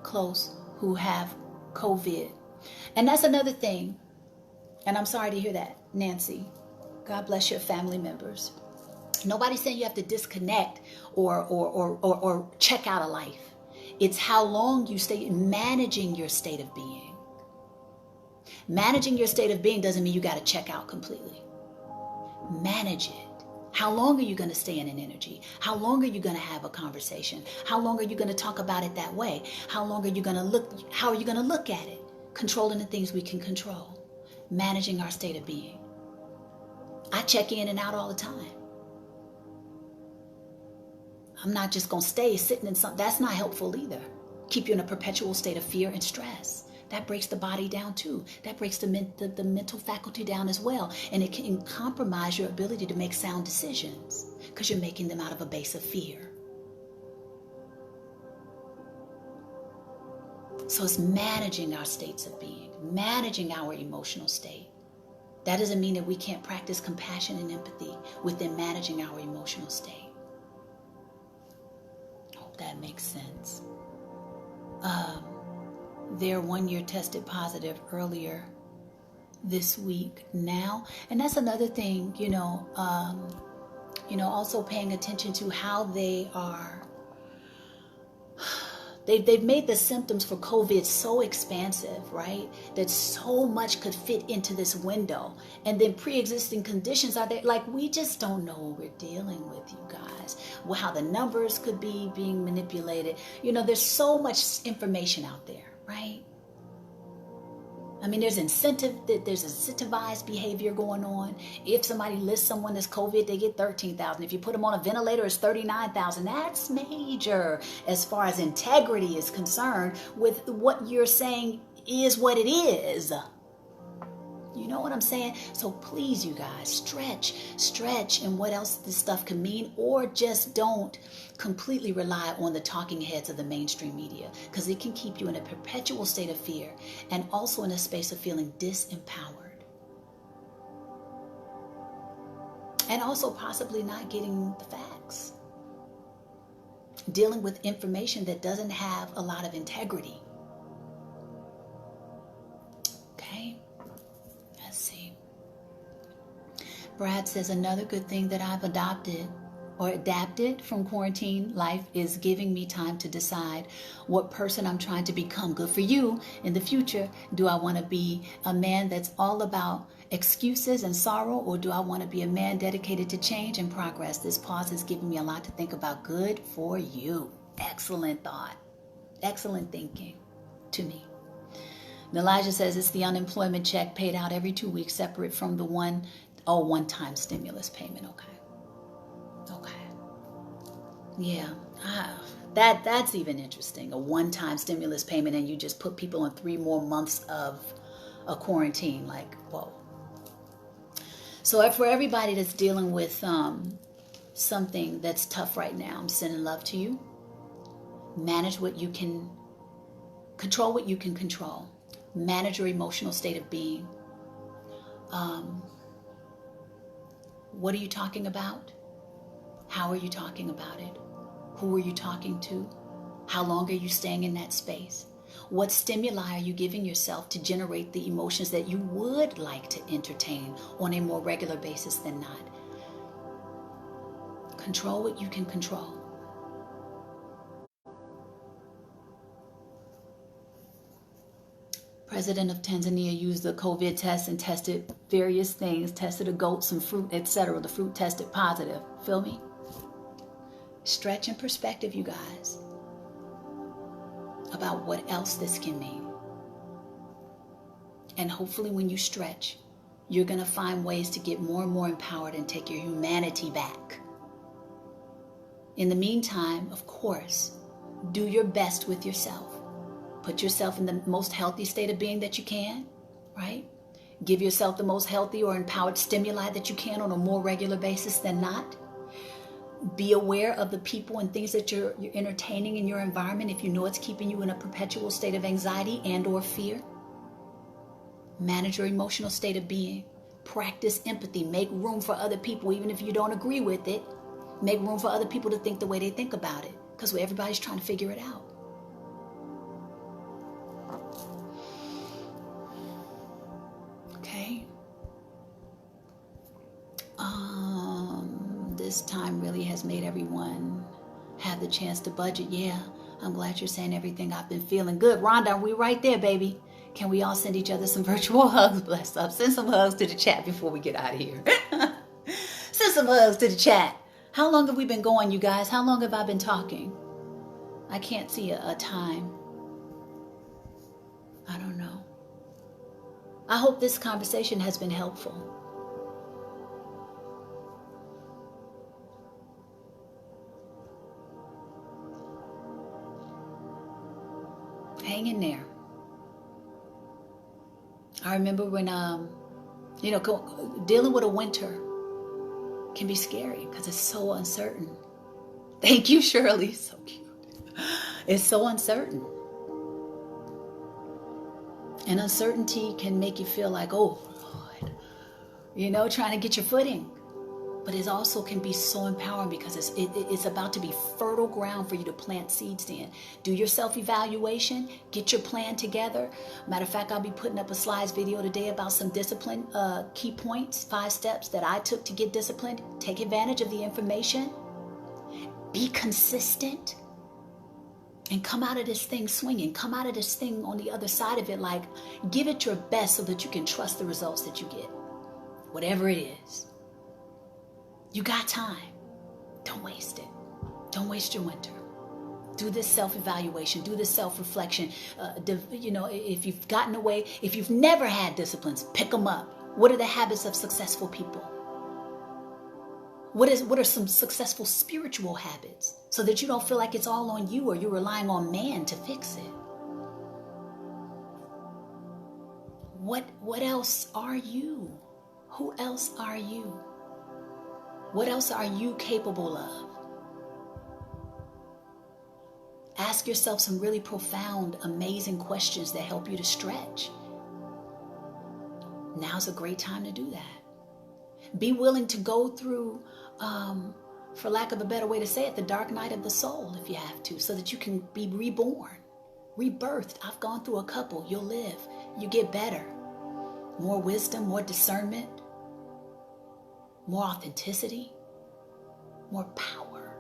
A: close who have COVID. And that's another thing. And I'm sorry to hear that, Nancy. God bless your family members. Nobody's saying you have to disconnect or check out of life. It's how long you stay managing your state of being. Managing your state of being doesn't mean you got to check out completely. Manage it. How long are you going to stay in an energy? How long are you going to have a conversation? How long are you going to talk about it that way? How long are you going to look? How are you going to look at it? Controlling the things we can control. Managing our state of being. I check in and out all the time. I'm not just going to stay sitting in something. That's not helpful either. Keep you in a perpetual state of fear and stress. That breaks the body down too. That breaks the mental faculty down as well. And it can compromise your ability to make sound decisions because you're making them out of a base of fear. So it's managing our states of being, managing our emotional state. That doesn't mean that we can't practice compassion and empathy within managing our emotional state. Hope that makes sense. Their 1 year tested positive earlier this week now. And that's another thing, also paying attention to how they are. They've made the symptoms for COVID so expansive, right? That so much could fit into this window. And then pre-existing conditions are there. Like, we just don't know what we're dealing with, you guys. Well, how the numbers could be being manipulated. There's so much information out there, right? I mean, there's incentivized behavior going on. If somebody lists someone that's COVID, they get $13,000. If you put them on a ventilator, it's $39,000. That's major as far as integrity is concerned with what you're saying is what it is. You know what I'm saying? So please, you guys, stretch and what else this stuff can mean, or just don't completely rely on the talking heads of the mainstream media, because it can keep you in a perpetual state of fear and also in a space of feeling disempowered. And also possibly not getting the facts. Dealing with information that doesn't have a lot of integrity. Okay? Let's see. Brad says, another good thing that I've adapted from quarantine life is giving me time to decide what person I'm trying to become. Good for you. In the future, do I want to be a man that's all about excuses and sorrow, or do I want to be a man dedicated to change and progress? This pause has given me a lot to think about. Good for you. Excellent thought. Excellent thinking to me. And Elijah says it's the unemployment check paid out every 2 weeks, separate from the one-time stimulus payment. Okay. Yeah, that's even interesting. A one-time stimulus payment, and you just put people on 3 more months of a quarantine. Like, whoa. So for everybody that's dealing with something that's tough right now, I'm sending love to you. Manage what you can, control what you can control. Manage your emotional state of being. What are you talking about? How are you talking about it? Who are you talking to? How long are you staying in that space? What stimuli are you giving yourself to generate the emotions that you would like to entertain on a more regular basis than not? Control what you can control. President of Tanzania used the COVID test and tested various things, tested a goat, some fruit, etc. The fruit tested positive. Feel me? Stretch in perspective, you guys, about what else this can mean. And hopefully when you stretch, you're going to find ways to get more and more empowered and take your humanity back. In the meantime, of course, do your best with yourself. Put yourself in the most healthy state of being that you can, right? Give yourself the most healthy or empowered stimuli that you can on a more regular basis than not. Be aware of the people and things that you're entertaining in your environment if you know it's keeping you in a perpetual state of anxiety and or fear. Manage your emotional state of being. Practice empathy. Make room for other people even if you don't agree with it. Make room for other people to think the way they think about it, because everybody's trying to figure it out. Okay. This time really has made everyone have the chance to budget. Yeah, I'm glad you're saying everything I've been feeling. Good. Rhonda, we right there, baby. Can we all send each other some virtual hugs? Bless up. Send some hugs to the chat before we get out of here. Send some hugs to the chat. How long have we been going, you guys? How long have I been talking? I can't see a time. I don't know. I hope this conversation has been helpful. Hang in there. I remember when, dealing with a winter can be scary because it's so uncertain. Thank you, Shirley. So cute. It's so uncertain. And uncertainty can make you feel like, oh, Lord, trying to get your footing. But it also can be so empowering because it's about to be fertile ground for you to plant seeds in. Do your self-evaluation. Get your plan together. Matter of fact, I'll be putting up a slides video today about some discipline key points, 5 steps that I took to get disciplined. Take advantage of the information. Be consistent. And come out of this thing swinging. Come out of this thing on the other side of it. Like, give it your best so that you can trust the results that you get. Whatever it is. You got time. Don't waste it. Don't waste your winter. Do this self-evaluation. Do this self-reflection. If you've gotten away, if you've never had disciplines, pick them up. What are the habits of successful people? What are some successful spiritual habits so that you don't feel like it's all on you or you're relying on man to fix it? What else are you? Who else are you? What else are you capable of? Ask yourself some really profound, amazing questions that help you to stretch. Now's a great time to do that. Be willing to go through, for lack of a better way to say it, the dark night of the soul if you have to, so that you can be reborn, rebirthed. I've gone through a couple. You'll live. You get better. More wisdom, more discernment. More authenticity, more power,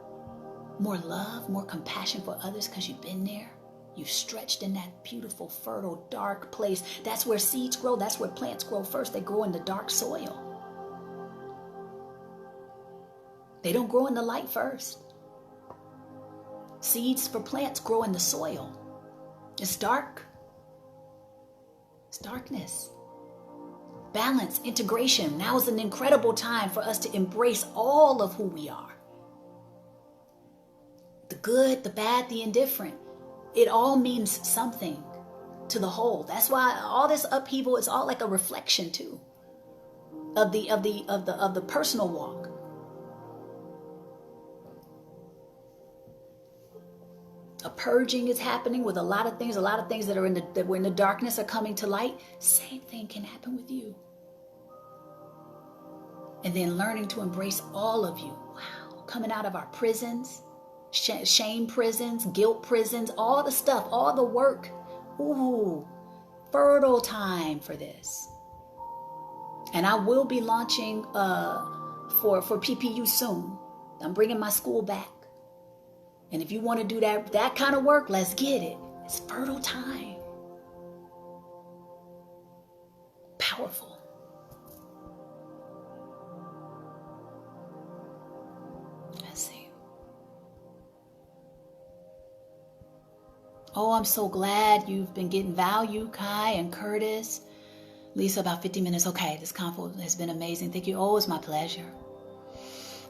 A: more love, more compassion for others because you've been there. You've stretched in that beautiful, fertile, dark place. That's where seeds grow. That's where plants grow first. They grow in the dark soil. They don't grow in the light first. Seeds for plants grow in the soil. It's dark. It's darkness. Balance, integration. Now is an incredible time for us to embrace all of who we are. The good, the bad, the indifferent. It all means something to the whole. That's why all this upheaval is all like a reflection too. of the personal walk. A purging is happening with a lot of things that are that were in the darkness are coming to light. Same thing can happen with you. And then learning to embrace all of you. Wow. Coming out of our prisons, shame prisons, guilt prisons, all the stuff, all the work. Ooh, fertile time for this. And I will be launching for PPU soon. I'm bringing my school back. And if you want to do that kind of work, let's get it. It's fertile time. Powerful. Let's see. Oh, I'm so glad you've been getting value, Kai and Curtis. Lisa, about 50 minutes. Okay, this convo has been amazing. Thank you. Oh, it's my pleasure.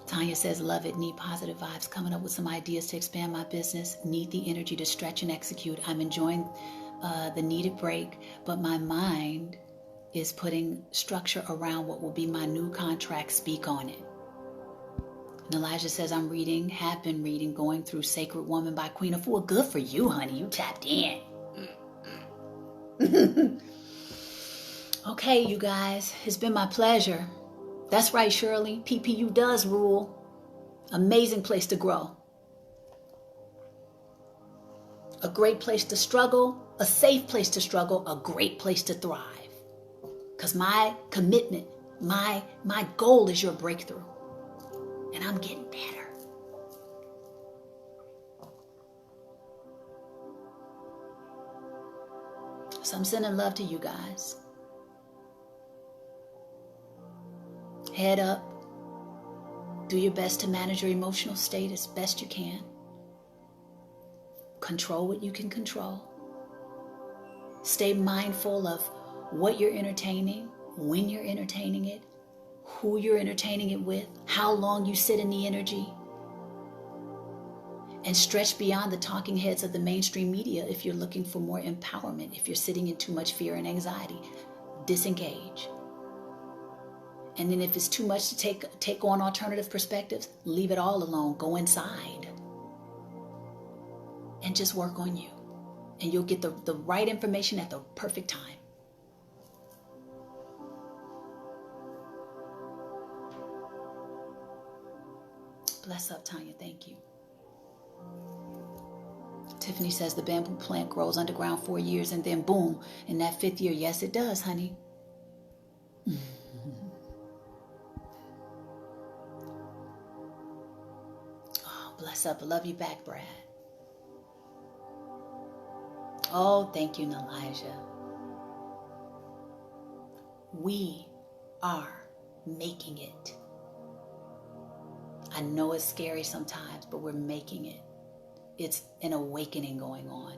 A: Tanya says, love it. Need positive vibes. Coming up with some ideas to expand my business. Need the energy to stretch and execute. I'm enjoying the needed break, but my mind is putting structure around what will be my new contract. Speak on it. And Elijah says, have been reading, going through Sacred Woman by Queen Afua. Good for you, honey. You tapped in. Okay, you guys. It's been my pleasure. That's right, Shirley. PPU does rule. Amazing place to grow. A great place to struggle. A safe place to struggle. A great place to thrive. Because my commitment, my goal is your breakthrough. And I'm getting better. So I'm sending love to you guys. Head up. Do your best to manage your emotional state as best you can. Control what you can control. Stay mindful of what you're entertaining, when you're entertaining it, who you're entertaining it with, how long you sit in the energy. And stretch beyond the talking heads of the mainstream media if you're looking for more empowerment. If you're sitting in too much fear and anxiety, disengage. And then if it's too much to take on alternative perspectives, leave it all alone. Go inside. And just work on you. And you'll get the right information at the perfect time. Bless up, Tanya. Thank you. Tiffany says the bamboo plant grows underground 4 years and then boom, in that 5th year. Yes, it does, honey. Bless up. I love you back, Brad. Oh, thank you, Elijah. We are making it. I know it's scary sometimes, but we're making it. It's an awakening going on.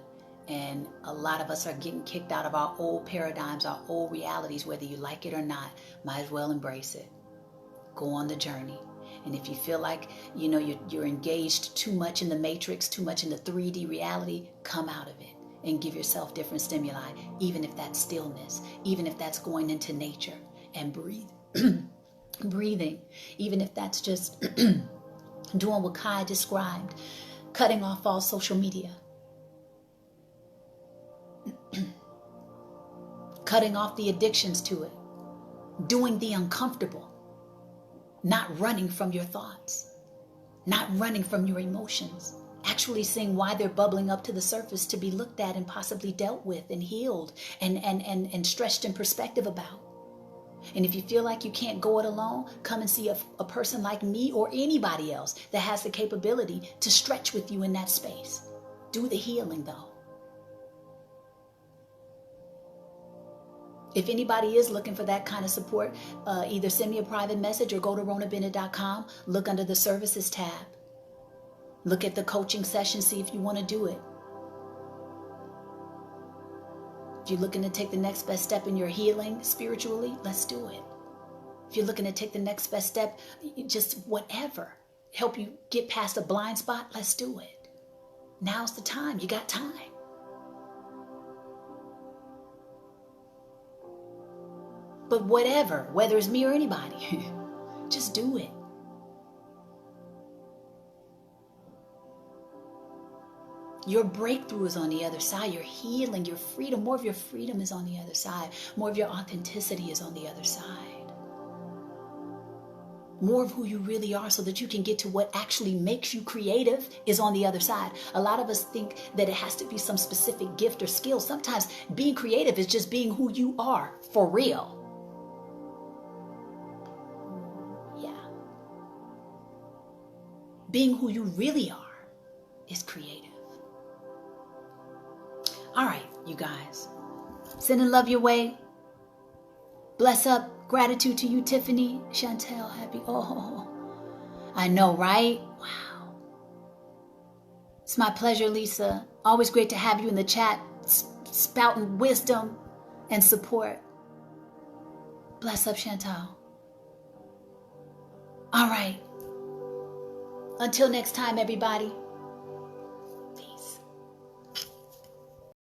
A: And a lot of us are getting kicked out of our old paradigms, our old realities, whether you like it or not. Might as well embrace it. Go on the journey. And if you feel like, you're engaged too much in the matrix, too much in the 3D reality, come out of it and give yourself different stimuli, even if that's stillness, even if that's going into nature and breathing, even if that's just doing what Kai described, cutting off all social media, cutting off the addictions to it, doing the uncomfortable. Not running from your thoughts, not running from your emotions, actually seeing why they're bubbling up to the surface to be looked at and possibly dealt with and healed and stretched in perspective about. And if you feel like you can't go it alone, come and see a person like me or anybody else that has the capability to stretch with you in that space. Do the healing though. If anybody is looking for that kind of support, either send me a private message or go to RhonaBennett.com. Look under the services tab. Look at the coaching session, see if you want to do it. If you're looking to take the next best step in your healing spiritually, let's do it. If you're looking to take the next best step, just whatever, help you get past a blind spot, let's do it. Now's the time. You got time. But whatever, whether it's me or anybody, just do it. Your breakthrough is on the other side. Your healing, your freedom, more of your freedom is on the other side. More of your authenticity is on the other side. More of who you really are so that you can get to what actually makes you creative is on the other side. A lot of us think that it has to be some specific gift or skill. Sometimes being creative is just being who you are for real. Yeah. Being who you really are is creative. All right, you guys. Sending love your way. Bless up. Gratitude to you, Tiffany. Chantel, happy. Oh, I know, right? Wow. It's my pleasure, Lisa. Always great to have you in the chat, spouting wisdom and support. Bless up, Chantal. All right. Until next time, everybody.